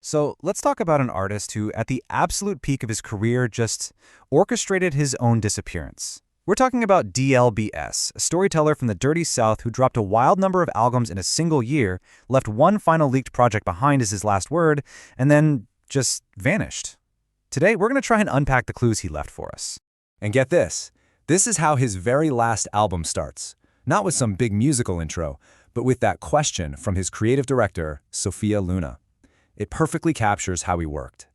So let's talk about an artist who, at the absolute peak of his career, just orchestrated his own disappearance. We're talking about D.L.B.S., a storyteller from the Dirty South who dropped a wild number of albums in a single year, left one final leaked project behind as his last word, and then just vanished. Today, we're going to try and unpack the clues he left for us. And get this is how his very last album starts. Not with some big musical intro, but with that question from his creative director, Sophia Luna. It perfectly captures how he worked.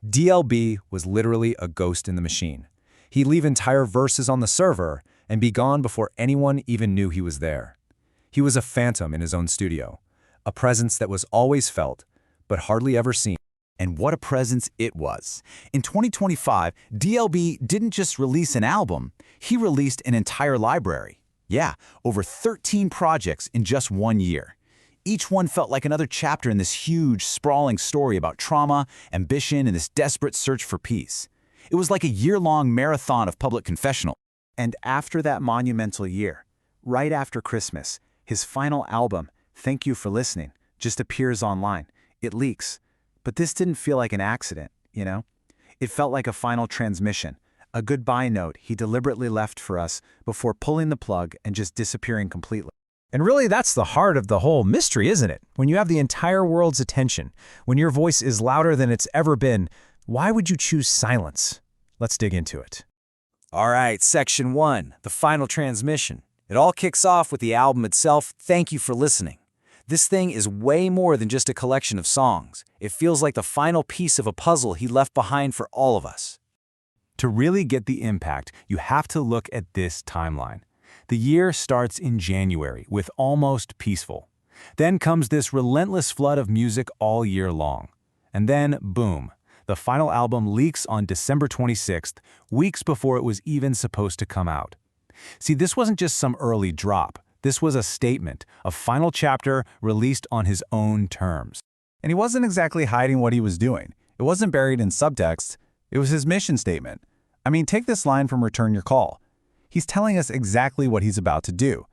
D.L.B. was literally a ghost in the machine. He'd leave entire verses on the server and be gone before anyone even knew he was there. He was a phantom in his own studio, a presence that was always felt, but hardly ever seen. And what a presence it was. In 2025, D.L.B. didn't just release an album, he released an entire library. Yeah, over 13 projects in just 1 year. Each one felt like another chapter in this huge, sprawling story about trauma, ambition, and this desperate search for peace. It was like a year-long marathon of public confessional. And after that monumental year, right after Christmas, his final album, Thank You for Listening, just appears online. It leaks. But this didn't feel like an accident, you know? It felt like a final transmission, a goodbye note he deliberately left for us before pulling the plug and just disappearing completely. And really, that's the heart of the whole mystery, isn't it? When you have the entire world's attention, when your voice is louder than it's ever been, why would you choose silence? Let's dig into it. All right, Section 1, the final transmission. It all kicks off with the album itself, Thank You for Listening. This thing is way more than just a collection of songs. It feels like the final piece of a puzzle he left behind for all of us. To really get the impact, you have to look at this timeline. The year starts in January with Almost Peaceful. Then comes this relentless flood of music all year long. And then, boom, the final album leaks on December 26th, weeks before it was even supposed to come out. See, this wasn't just some early drop. This was a statement, a final chapter released on his own terms. And he wasn't exactly hiding what he was doing. It wasn't buried in subtext. It was his mission statement. I mean, take this line from Return Your Call. He's telling us exactly what he's about to do.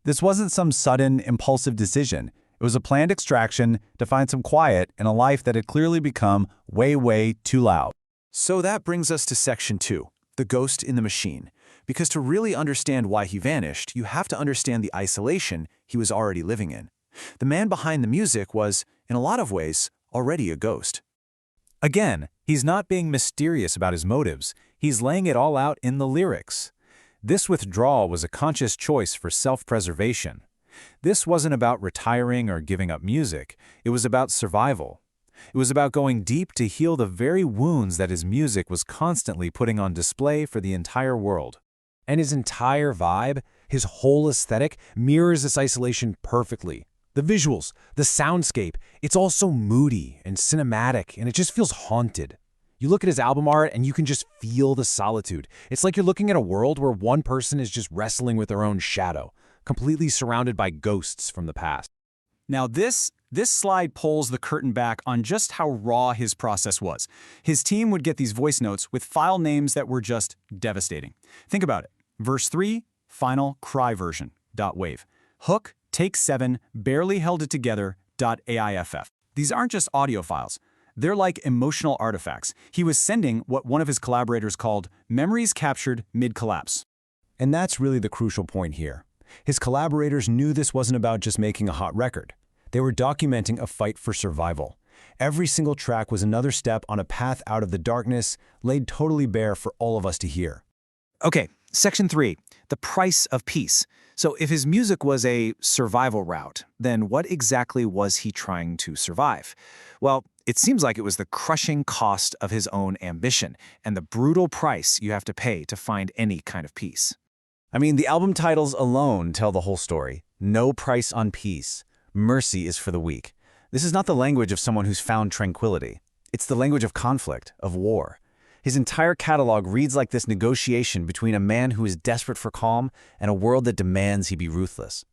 This wasn't some sudden, impulsive decision. It was a planned extraction to find some quiet in a life that had clearly become way too loud. So that brings us to Section 2, the ghost in the machine. Because to really understand why he vanished, you have to understand the isolation he was already living in. The man behind the music was, in a lot of ways, already a ghost. Again, he's not being mysterious about his motives. He's laying it all out in the lyrics. This withdrawal was a conscious choice for self-preservation. This wasn't about retiring or giving up music. It was about survival. It was about going deep to heal the very wounds that his music was constantly putting on display for the entire world. And his entire vibe, his whole aesthetic, mirrors this isolation perfectly. The visuals, the soundscape, it's all so moody and cinematic, and it just feels haunted. You look at his album art and you can just feel the solitude. It's like you're looking at a world where one person is just wrestling with their own shadow, completely surrounded by ghosts from the past. Now this slide pulls the curtain back on just how raw his process was. His team would get these voice notes with file names that were just devastating. Think about it. Verse 3, final cry version, .wave. Hook, take 7, barely held it together, .aiff. These aren't just audio files. They're like emotional artifacts. He was sending what one of his collaborators called memories captured mid-collapse. And that's really the crucial point here. His collaborators knew this wasn't about just making a hot record. They were documenting a fight for survival. Every single track was another step on a path out of the darkness, laid totally bare for all of us to hear. Okay, Section 3, the price of peace. So if his music was a survival route, then what exactly was he trying to survive? Well, it seems like it was the crushing cost of his own ambition and the brutal price you have to pay to find any kind of peace. I mean, the album titles alone tell the whole story. No price on peace. Mercy is for the weak. This is not the language of someone who's found tranquility. It's the language of conflict, of war. His entire catalog reads like this negotiation between a man who is desperate for calm and a world that demands he be ruthless.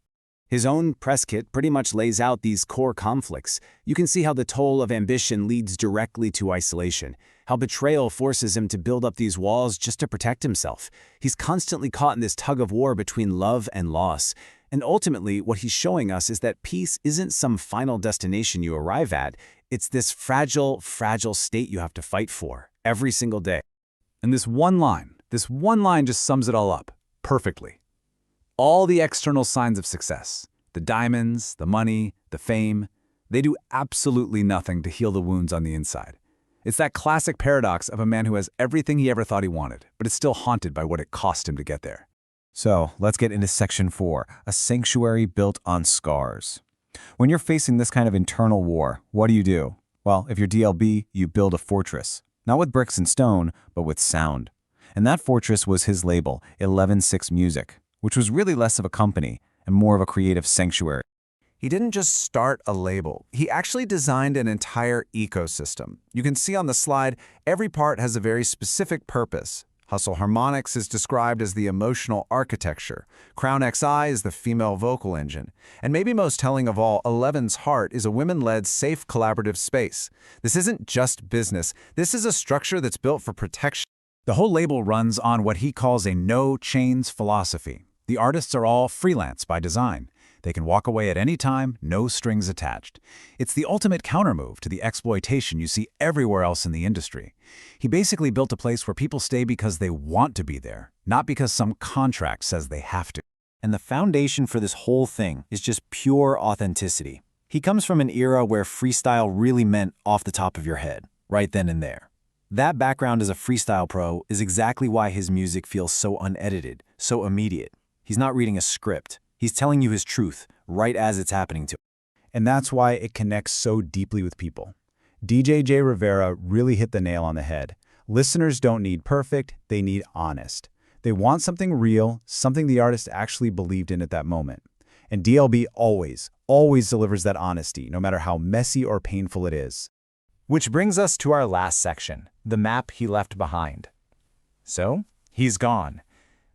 His own press kit pretty much lays out these core conflicts. You can see how the toll of ambition leads directly to isolation, how betrayal forces him to build up these walls just to protect himself. He's constantly caught in this tug of war between love and loss. And ultimately, what he's showing us is that peace isn't some final destination you arrive at. It's this fragile, fragile state you have to fight for every single day. And this one line just sums it all up perfectly. All the external signs of success, the diamonds, the money, the fame, they do absolutely nothing to heal the wounds on the inside. It's that classic paradox of a man who has everything he ever thought he wanted, but is still haunted by what it cost him to get there. So let's get into section 4, a sanctuary built on scars. When you're facing this kind of internal war, what do? Well, if you're D.L.B, you build a fortress. Not with bricks and stone, but with sound. And that fortress was his label, 11-6 Music, which was really less of a company and more of a creative sanctuary. He didn't just start a label, he actually designed an entire ecosystem. You can see on the slide, every part has a very specific purpose. Hustle Harmonics is described as the emotional architecture. Crown XI is the female vocal engine. And maybe most telling of all, 11's heart is a women-led, safe, collaborative space. This isn't just business. This is a structure that's built for protection. The whole label runs on what he calls a no-chains philosophy. The artists are all freelance by design. They can walk away at any time, no strings attached. It's the ultimate countermove to the exploitation you see everywhere else in the industry. He basically built a place where people stay because they want to be there, not because some contract says they have to. And the foundation for this whole thing is just pure authenticity. He comes from an era where freestyle really meant off the top of your head, right then and there. That background as a freestyle pro is exactly why his music feels so unedited, so immediate. He's not reading a script. He's telling you his truth right as it's happening to him. And that's why it connects so deeply with people. DJ J. Rivera really hit the nail on the head. Listeners don't need perfect, they need honest. They want something real, something the artist actually believed in at that moment. And D.L.B always delivers that honesty, no matter how messy or painful it is. Which brings us to our last section, the map he left behind. So, he's gone.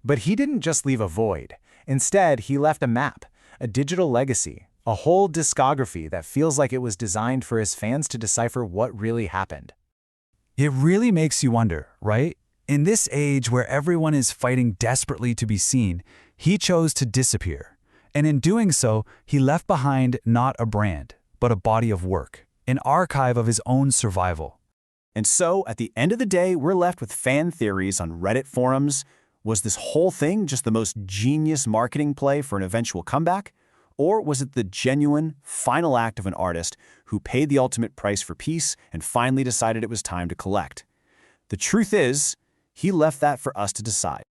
But he didn't just leave a void. Instead, he left a map, a digital legacy, a whole discography that feels like it was designed for his fans to decipher what really happened. It really makes you wonder, right? In this age where everyone is fighting desperately to be seen, he chose to disappear. And in doing so, he left behind not a brand, but a body of work, an archive of his own survival. And so, at the end of the day, we're left with fan theories on Reddit forums. Was this whole thing just the most genius marketing play for an eventual comeback? Or was it the genuine, final act of an artist who paid the ultimate price for peace and finally decided it was time to collect? The truth is, he left that for us to decide.